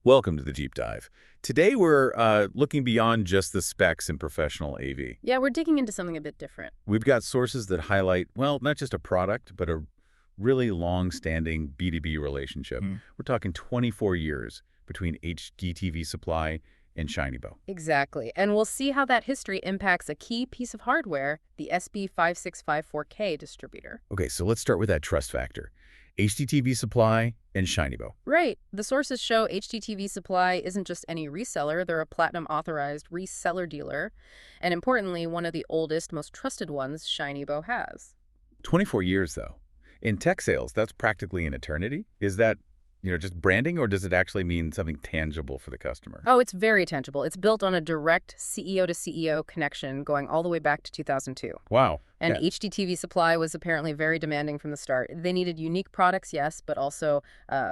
Welcome to the Deep Dive. Today we're looking beyond just the specs in professional AV. Yeah, we're digging into something a bit different. We've got sources that highlight, well, not just a product, but a really long-standing B2B relationship. We're talking 24 years between HDTV Supply and Shinybow. Exactly. And we'll see how that history impacts a key piece of hardware, the SB-5654K distributor. Okay, so let's start with that trust factor. HDTV Supply and Shinybow. Right. The sources show HDTV Supply isn't just any reseller. They're a platinum-authorized reseller dealer. And importantly, one of the oldest, most trusted ones Shinybow has. 24 years, though. In tech sales, that's practically an eternity. Is that, just branding, or does it actually mean something tangible for the customer? Oh, it's very tangible. It's built on a direct CEO-to-CEO connection going all the way back to 2002. Wow. And Yeah. HDTV Supply was apparently very demanding from the start. They needed unique products, yes, but also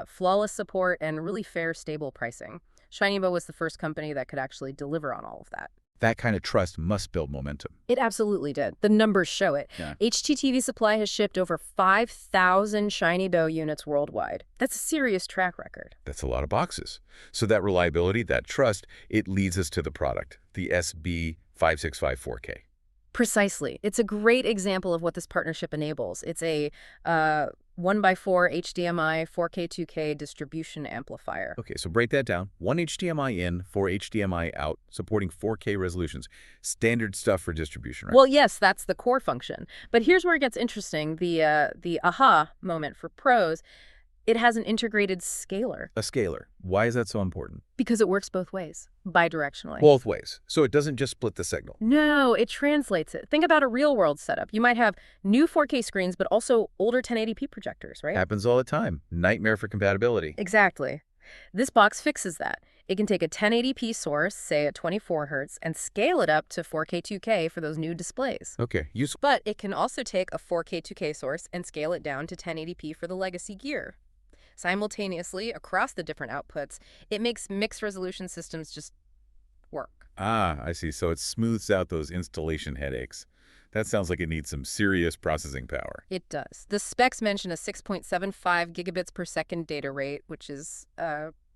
flawless support and really fair, stable pricing. Shinybow was the first company that could actually deliver on all of that. That kind of trust must build momentum. It absolutely did. The numbers show it. Yeah. HDTV Supply has shipped over 5,000 Shinybow units worldwide. That's a serious track record. That's a lot of boxes. So that reliability, that trust, it leads us to the product, the SB-5654K. Precisely. It's a great example of what this partnership enables. It's a 1x4 HDMI 4K2K distribution amplifier. Okay, so break that down. 1 HDMI in, 4 HDMI out, supporting 4K resolutions. Standard stuff for distribution, right? Well, yes, that's the core function. But here's where it gets interesting, the aha moment for pros. It has an integrated scaler. A scaler. Why is that so important? Because it works both ways, bidirectionally. Both ways. So it doesn't just split the signal. No, it translates it. Think about a real-world setup. You might have new 4K screens, but also older 1080p projectors, right? Happens all the time. Nightmare for compatibility. Exactly. This box fixes that. It can take a 1080p source, say at 24 Hz, and scale it up to 4K 2K for those new displays. Okay, useful. But it can also take a 4K 2K source and scale it down to 1080p for the legacy gear. Simultaneously, across the different outputs, it makes mixed resolution systems just work. Ah, I see. So it smooths out those installation headaches. That sounds like it needs some serious processing power. It does. The specs mention a 6.75 gigabits per second data rate, which is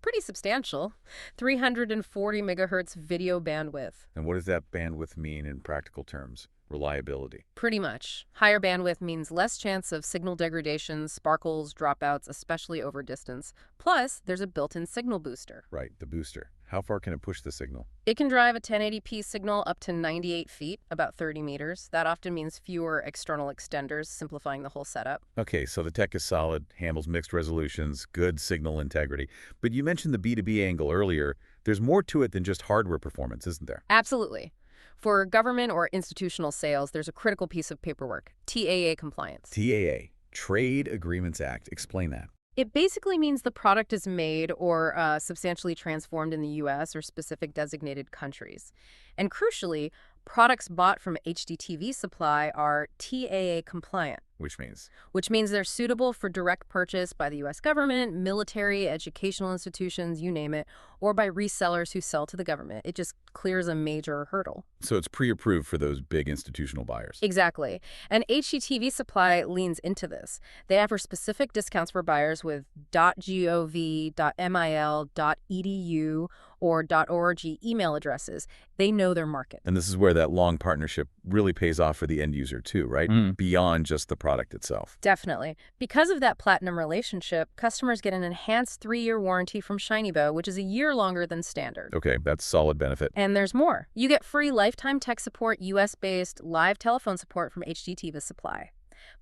pretty substantial. 340 megahertz video bandwidth. And what does that bandwidth mean in practical terms? Reliability. Pretty much. Higher bandwidth means less chance of signal degradation, sparkles, dropouts, especially over distance. Plus, there's a built-in signal booster. Right, the booster. How far can it push the signal? It can drive a 1080p signal up to 98 feet, about 30 meters. That often means fewer external extenders, simplifying the whole setup. Okay, so the tech is solid, handles mixed resolutions, good signal integrity. But you mentioned the B2B angle earlier. There's more to it than just hardware performance, isn't there? Absolutely. For government or institutional sales, there's a critical piece of paperwork, TAA compliance. TAA, Trade Agreements Act. Explain that. It basically means the product is made or substantially transformed in the U.S. or specific designated countries. And crucially, products bought from HDTV Supply are TAA compliant. Which means? Which means they're suitable for direct purchase by the U.S. government, military, educational institutions, you name it, or by resellers who sell to the government. It just clears a major hurdle. So it's pre-approved for those big institutional buyers. Exactly. And HDTV Supply leans into this. They offer specific discounts for buyers with .gov, .mil, .edu, or .org email addresses. They know their market. And this is where that long partnership really pays off for the end user too, right? Beyond just the product itself. Definitely. Because of that platinum relationship, customers get an enhanced 3-year warranty from Shinybow, which is a year longer than standard. Okay, that's solid benefit. And there's more. You get free lifetime tech support, US-based live telephone support from HDTV Supply.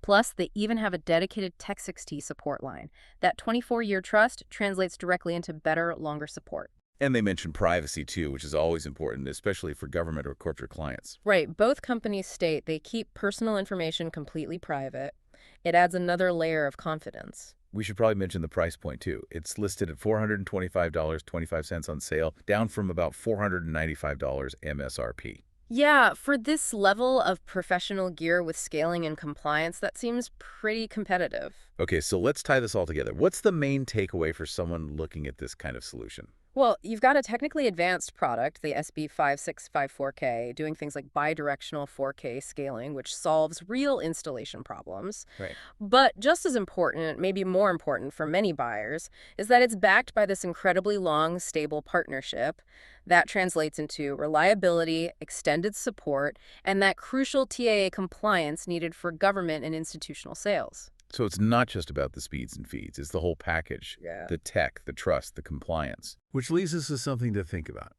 Plus, they even have a dedicated Tech6T support line. That 24-year trust translates directly into better, longer support. And they mention privacy too, which is always important, especially for government or corporate clients. Right. Both companies state they keep personal information completely private. It adds another layer of confidence. We should probably mention the price point too. It's listed at $425.25 on sale, down from about $495 MSRP. Yeah, for this level of professional gear with scaling and compliance, that seems pretty competitive. Okay, so let's tie this all together. What's the main takeaway for someone looking at this kind of solution? Well, you've got a technically advanced product, the SB-5654K, doing things like bidirectional 4K scaling, which solves real installation problems. Right. But just as important, maybe more important for many buyers, is that it's backed by this incredibly long, stable partnership that translates into reliability, extended support, and that crucial TAA compliance needed for government and institutional sales. So it's not just about the speeds and feeds. It's the whole package. Yeah. The tech, the trust, the compliance. Which leads us to something to think about.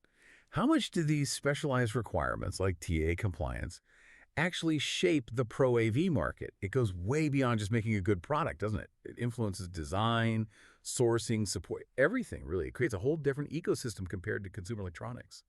How much do these specialized requirements, like TA compliance, actually shape the Pro AV market? It goes way beyond just making a good product, doesn't it? It influences design, sourcing, support, everything, really. It creates a whole different ecosystem compared to consumer electronics.